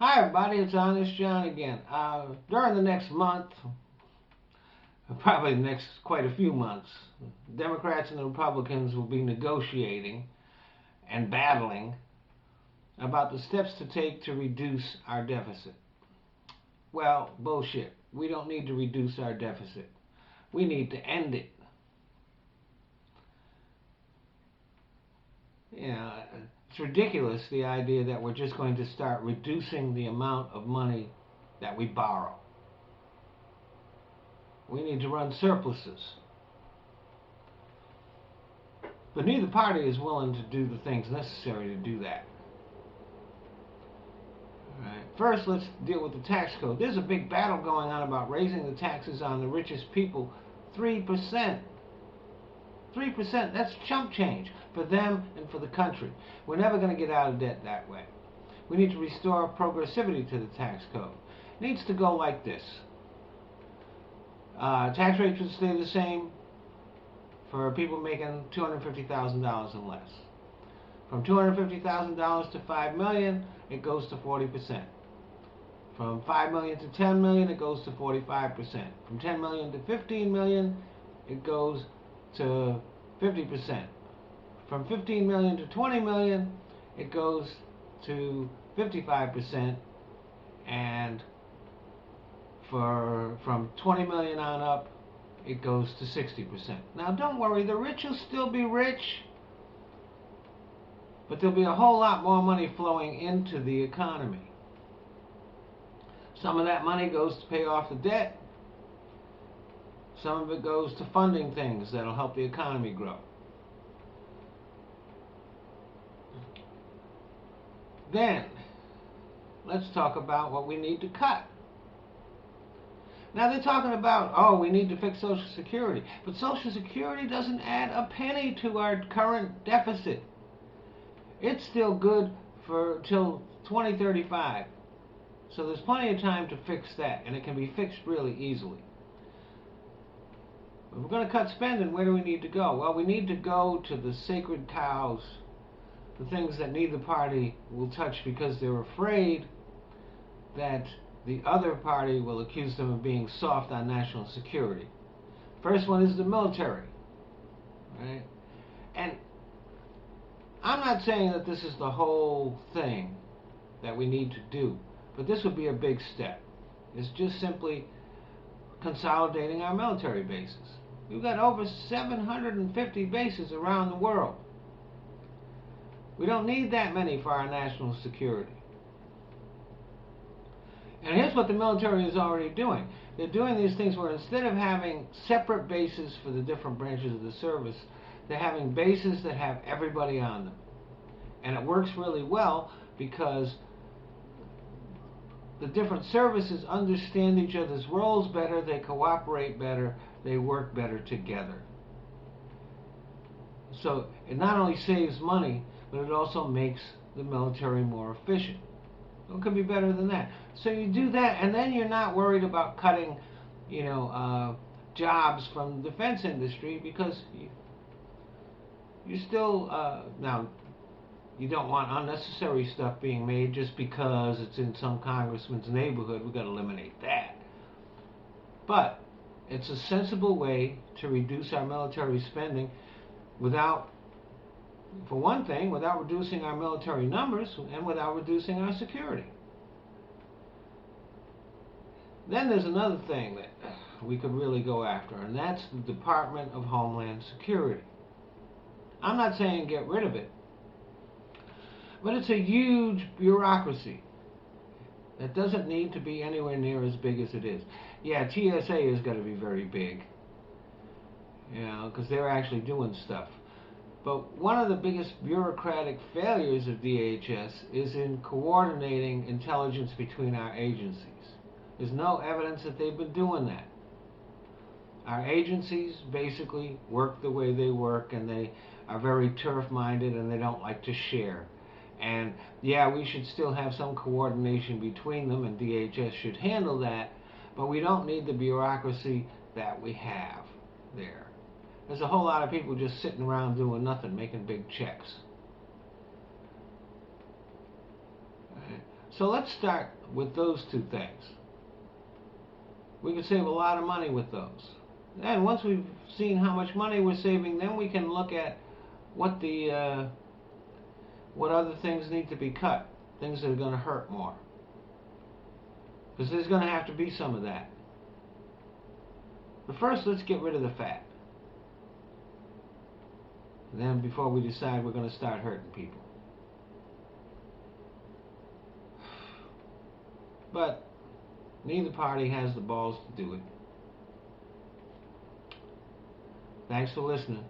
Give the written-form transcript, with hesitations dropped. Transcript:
Hi, everybody. It's Honest John again. During the next month, probably the next quite a few months, Democrats and the Republicans will be negotiating and battling about the steps to take to reduce our deficit. Well, bullshit. We don't need to reduce our deficit. We need to end it. You know, it's ridiculous the idea that we're just going to start reducing the amount of money that we borrow. We need to run surpluses. But neither party is willing to do the things necessary to do that. Right. First, let's deal with the tax code. There's a big battle going on about raising the taxes on the richest people 3%. 3%, that's chump change for them and for the country. We're never going to get out of debt that way. We need to restore progressivity to the tax code. It needs to go like this. Tax rates should stay the same for people making $250,000 and less. From $250,000 to $5 million, it goes to 40%. From $5 million to $10 million, it goes to 45%. From $10 million to $15 million, it goes to 50%. From $15 million to $20 million, it goes to 55%. And from $20 million on up, it goes to 60%. Now, don't worry, the rich will still be rich, but there'll be a whole lot more money flowing into the economy. Some of that money goes to pay off the debt. Some of it goes to funding things that'll help the economy grow. Then, let's talk about what we need to cut. Now they're talking about, oh, we need to fix Social Security. But Social Security doesn't add a penny to our current deficit. It's still good for till 2035. So there's plenty of time to fix that, and it can be fixed really easily. If we're going to cut spending, where do we need to go? Well, we need to go to the sacred cows, the things that neither party will touch because they're afraid that the other party will accuse them of being soft on national security. First one is the military, right? And I'm not saying that this is the whole thing that we need to do, but this would be a big step. It's just simply consolidating our military bases. We've got over 750 bases around the world. We don't need that many for our national security. And here's what the military is already doing. They're doing these things where instead of having separate bases for the different branches of the service, they're having bases that have everybody on them. And it works really well because the different services understand each other's roles better, they cooperate better, they work better together. So it not only saves money, but it also makes the military more efficient. It could be better than that. So you do that, and then you're not worried about cutting, jobs from the defense industry because you still now you don't want unnecessary stuff being made just because it's in some congressman's neighborhood. We've got to eliminate that. But it's a sensible way to reduce our military spending without, for one thing, without reducing our military numbers and without reducing our security. Then there's another thing that we could really go after, and that's the Department of Homeland Security. I'm not saying get rid of it, but it's a huge bureaucracy that doesn't need to be anywhere near as big as it is. Yeah, TSA is going to be very big, because they're actually doing stuff. But one of the biggest bureaucratic failures of DHS is in coordinating intelligence between our agencies. There's no evidence that they've been doing that. Our agencies basically work the way they work, and they are very turf-minded, and they don't like to share. And yeah, we should still have some coordination between them, and DHS should handle that, but we don't need the bureaucracy that we have there. There's a whole lot of people just sitting around doing nothing, making big checks. Right? So let's start with those two things. We could save a lot of money with those. And once we've seen how much money we're saving, then we can look at what what other things need to be cut, things that are going to hurt more. Because there's going to have to be some of that. But first, let's get rid of the fat. And then before we decide we're going to start hurting people. But neither party has the balls to do it. Thanks for listening.